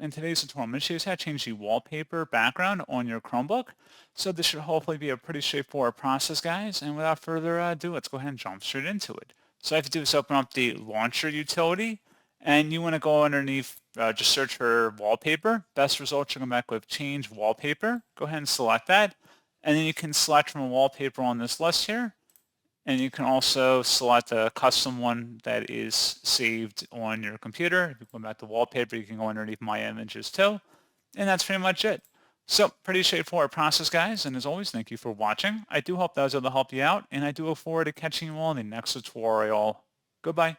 In today's tutorial, I'm going to show you how to change the wallpaper background on your Chromebook. So this should hopefully be a pretty straightforward process, guys. And without further ado, let's go ahead and jump straight into it. So all I have to do is open up the launcher utility, and you want to go underneath, just search for wallpaper. Best results are going back with change wallpaper. Go ahead and select that. And then you can select from a wallpaper on this list here. And you can also select a custom one that is saved on your computer. If you go back to wallpaper, you can go underneath my images too. And that's pretty much it. So pretty straightforward process, guys. And as always, thank you for watching. I do hope that was able to help you out. And I do look forward to catching you all in the next tutorial. Goodbye.